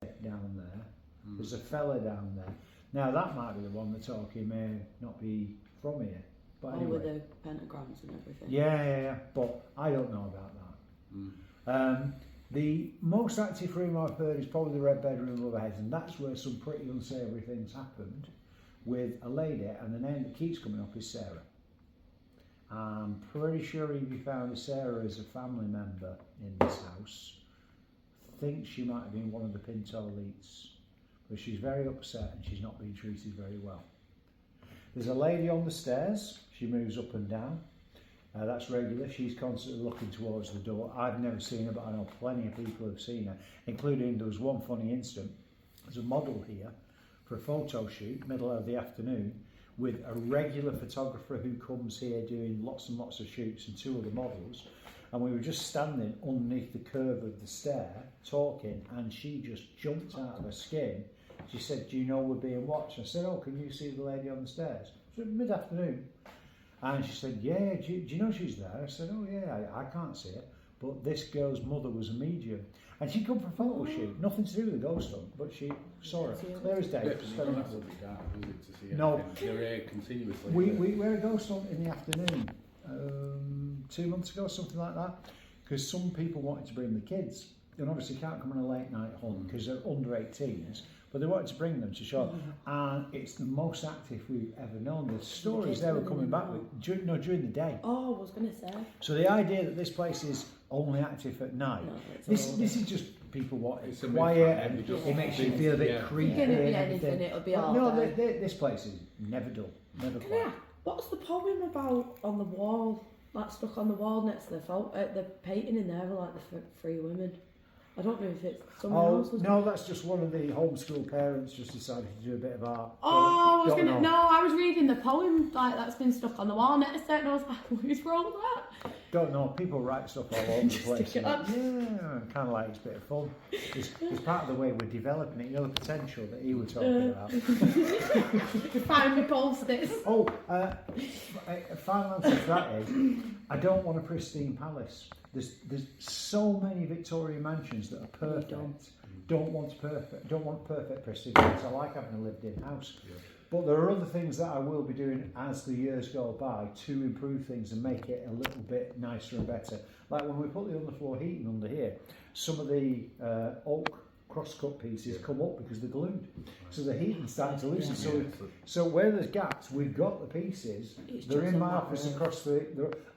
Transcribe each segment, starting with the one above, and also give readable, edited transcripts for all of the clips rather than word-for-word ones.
down there. There's a fella down there. Now that might be the one they're talking may not be from here. But anyway. with the pentagrams and everything. Yeah. But I don't know about that. The most active room I've heard is probably the red bedroom overhead, and that's where some pretty unsavoury things happened with a lady, and the name that keeps coming up is Sarah. I'm pretty sure if you found Sarah as a family member in this house, I think she might have been one of the Pinto elites, but she's very upset and she's not being treated very well. There's a lady on the stairs, she moves up and down. That's regular. She's constantly looking towards the door. I've never seen her, but I know plenty of people have seen her, including there was one funny incident. There's a model here for a photo shoot, middle of the afternoon, with a regular photographer who comes here doing lots and lots of shoots and two other models. And we were just standing underneath the curve of the stair talking, and she just jumped out of her skin. She said, "Do you know we're being watched?" I said, "Oh, can you see the lady on the stairs?" It was mid-afternoon. And she said, "Yeah, do you know she's there?" I said, "Oh yeah, I can't see her, but this girl's mother was a medium, and she'd come for a photo shoot, nothing to do with the ghost hunt, but she saw her clear as day." No, they're continuously. we were a ghost hunt in the afternoon 2 months ago, something like that, because some people wanted to bring the kids, and obviously can't come on a late night hunt because they're under 18s. But they wanted to bring them to show, and it's the most active we've ever known. The stories they were coming back with during the day. Oh, I was going to say. So the idea that this place is only active at night, this is just people wanting quiet, and it makes you feel a bit creepy. It could be anything, it'll be all no, day. this place is never dull, never quiet. Yeah. What's the poem about on the wall, like stuck on the wall next to the painting in there, like the three women? I don't know if it's someone else. No, that's just one of the homeschool parents just decided to do a bit of art. Oh, I was reading the poem like that's been stuck on the wall next to it, and I was like, what's wrong with that? Don't know. People write stuff all over the place. Yeah, kind of like it's a bit of fun. It's part of the way we're developing it. You know, the potential that you were talking about. Find me post-its. Oh, final answer to that is, I don't want a pristine palace. There's so many Victorian mansions that are perfect. Don't want perfect pristine palace. I like having a lived-in house. Yeah. But there are other things that I will be doing as the years go by to improve things and make it a little bit nicer and better. Like when we put the underfloor heating under here, some of the oak cross-cut pieces come up because they're glued. So the heating's starting to loosen. So where there's gaps, we've got the pieces. They're in my office across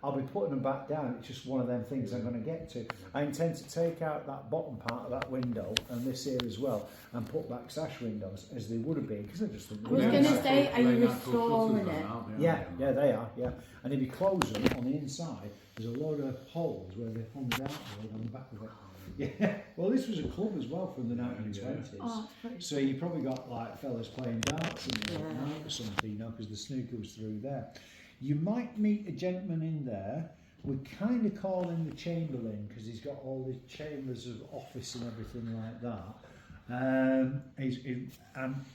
I'll be putting them back down. It's just one of them things I'm going to get to. I intend to take out that bottom part of that window and this here as well and put back sash windows as they would have been, because I just think... I was going to say, are you restoring it? Yeah, they are, yeah. And if you close them on the inside, there's a load of holes where they hung the dartboard on the back of it. Yeah, well, this was a club as well from the 1920s. Oh, so you probably got like fellas playing darts in there at night or something, you know, because the snooker was through there. You might meet a gentleman in there. We kind of call him the Chamberlain because he's got all the chambers of office and everything like that.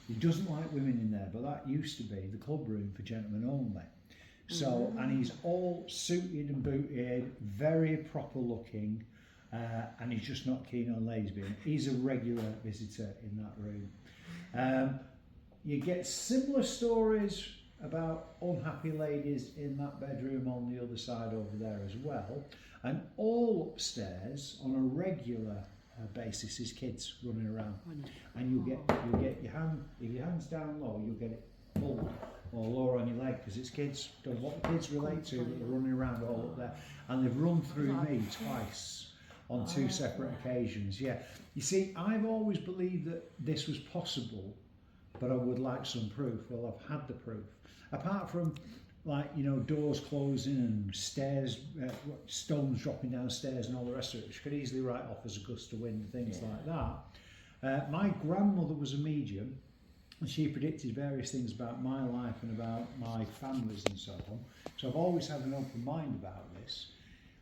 He doesn't like women in there, but that used to be the club room for gentlemen only. So, and he's all suited and booted, very proper looking. And he's just not keen on ladies being. He's a regular visitor in that room. You get similar stories about unhappy ladies in that bedroom on the other side over there as well. And all upstairs on a regular basis is kids running around. And you'll get your hand, if your hand's down low, you'll get it pulled or lower on your leg because it's kids. Don't know what the kids relate to, but they're running around all up there. And they've run through me twice. On two separate occasions, yeah. You see, I've always believed that this was possible, but I would like some proof. Well, I've had the proof. Apart from, like, you know, doors closing and stairs, stones dropping downstairs and all the rest of it, which could easily write off as a gust of wind and things like that. My grandmother was a medium, and she predicted various things about my life and about my families and so on. So I've always had an open mind about this.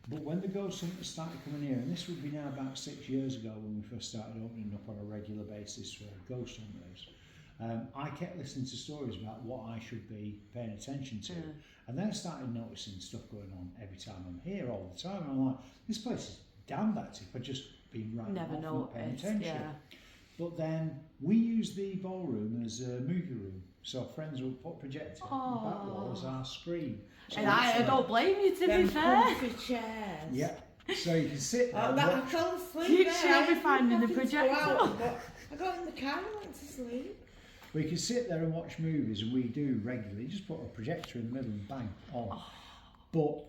But when the ghost hunters started coming here, and this would be now about 6 years ago when we first started opening up on a regular basis for ghost hunters, I kept listening to stories about what I should be paying attention to. And then I started noticing stuff going on every time I'm here, all the time. And I'm like, this place is damned active. I've just been right Never off not paying attention. But then we use the ballroom as a movie room, so friends will put a projector on the back wall as our screen. So And I don't blame you, to be Them fair. comfy chairs. yeah, so you can sit there. Oh, and that, I watch. fell asleep She'll there. be finding the I wanted to go projector. out, but I got in the car and went to sleep. We can sit there and watch movies, and we do regularly. Just put a projector in the middle and bang on. But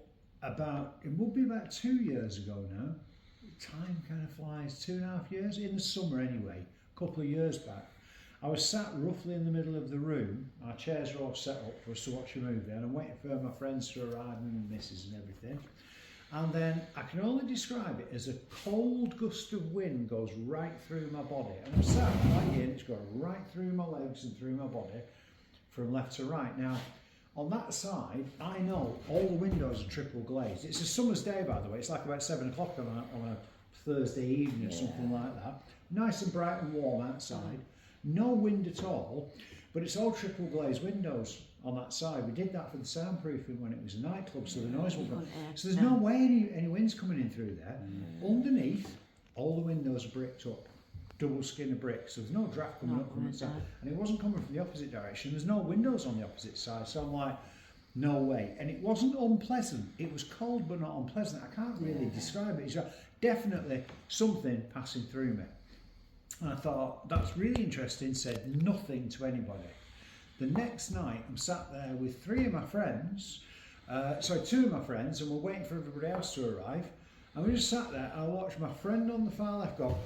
it would be about 2 years ago now. Time kind of flies. 2.5 years in the summer anyway. A couple of years back, I was sat roughly in the middle of the room. Our chairs are all set up for us to watch a movie, and I'm waiting for my friends to arrive and missus and everything. And then I can only describe it as a cold gust of wind goes right through my body. And I'm sat right here and it's going right through my legs and through my body from left to right. Now, on that side, I know all the windows are triple glazed. It's a summer's day, by the way. It's like about 7 o'clock on a Thursday evening or something like that. Nice and bright and warm outside. No wind at all, but it's all triple glazed windows on that side. We did that for the soundproofing when it was a nightclub, so the noise won't go. So there's no way any wind's coming in through there. Underneath, all the windows are bricked up, double skin of brick, so there's no draft coming up from the side. And it wasn't coming from the opposite direction. There's no windows on the opposite side, so I'm like, no way. And it wasn't unpleasant. It was cold, but not unpleasant. I can't really describe it. It's definitely something passing through me. And I thought, that's really interesting, said nothing to anybody. The next night, I'm sat there with 2 of my friends, and we're waiting for everybody else to arrive. And we just sat there, and I watched my friend on the far left go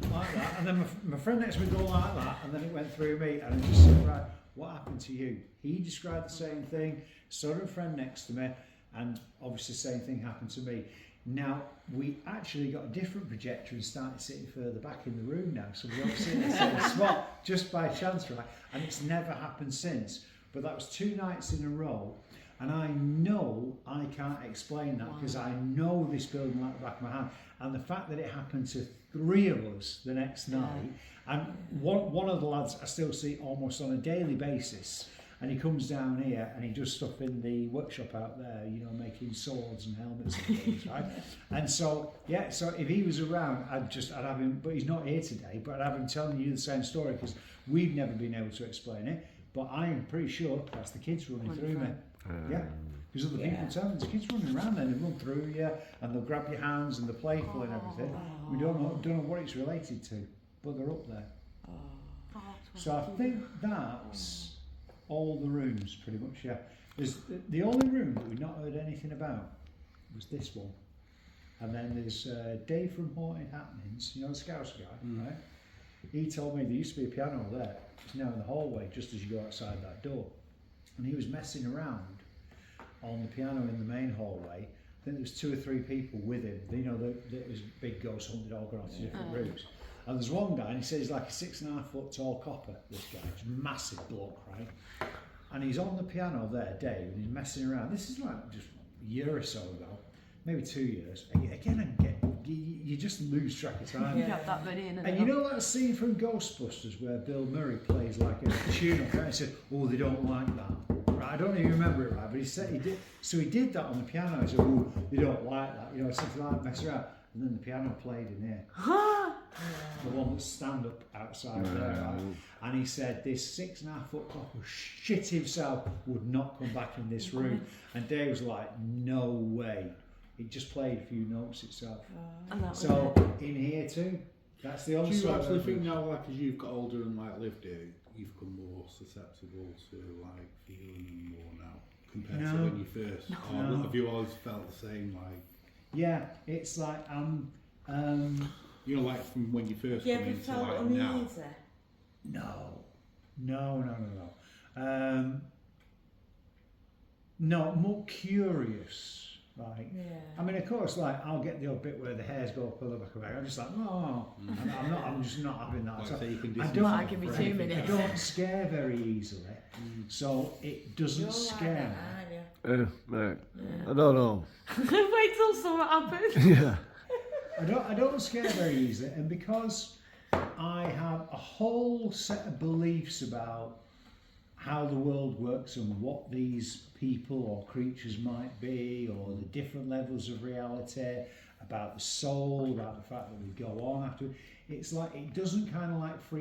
like that, and then my friend next to me go like that, and then it went through me, and I just said, right, what happened to you? He described the same thing, so did a friend next to me, and obviously the same thing happened to me. Now, we actually got a different projector and started sitting further back in the room now, so we don't sit in the same spot, just by chance, right? And it's never happened since. But that was 2 nights in a row, and I know I can't explain that because I know this building like the back of my hand. And the fact that it happened to 3 of us the next night, and one of the lads I still see almost on a daily basis. And he comes down here and he does stuff in the workshop out there, you know, making swords and helmets and things, right? And so, yeah, so if he was around, I'd have him, but he's not here today, but I'd have him telling you the same story because we've never been able to explain it. But I'm pretty sure that's the kids running through me. Yeah, because other people tell me there's kids running around there and they run through you and they'll grab your hands and they're playful and everything. We don't know what it's related to, but they're up there. So I think that's all the rooms, pretty much, yeah. There's the only room that we've not heard anything about was this one. And then there's Dave from Haunted Happenings, you know, the Scouse guy, right? He told me there used to be a piano there. It's now in the hallway, just as you go outside that door. And he was messing around on the piano in the main hallway. I think there was 2 or 3 people with him. You know, there was a big ghost hunted all gone off to different rooms. And there's one guy, and he says he's like a 6.5 foot tall copper, this guy, he's a massive bloke, right? And he's on the piano there, Dave, and he's messing around. This is like just a year or so ago, maybe 2 years. Again, you just lose track of time. You got that many in And you know that scene from Ghostbusters where Bill Murray plays like a tune up, right? He said, oh, they don't like that. Right? I don't even remember it right, but he said he did. So he did that on the piano. He said, oh, they don't like that. You know, something like mess around. And then the piano played in here. The one that's stand up outside there, right? And he said this 6.5 foot copper shit himself would not come back in this room. And Dave was like, no way. It just played a few notes itself. So in here too, that's the only. Do you actually think now, like as you've got older and like lived here, you've become more susceptible to like feeling more now compared to when you first? Or have you always felt the same? Like yeah, it's like you know, like from when you first You come ever into felt like uneasy? now. No, more curious. Right. Yeah. I mean, of course, like I'll get the odd bit where the hairs go up on the back of my head. I'm just like, no, I'm just not having that. Like So say you can I distance don't. That can be 2 minutes. I don't scare very easily, so it doesn't You're scare like me. that, aren't you? I don't know. Wait till something happens. Yeah. I don't scare very easily, and because I have a whole set of beliefs about how the world works and what these people or creatures might be, or the different levels of reality, about the soul, about the fact that we go on after. It's like it doesn't kind of like freak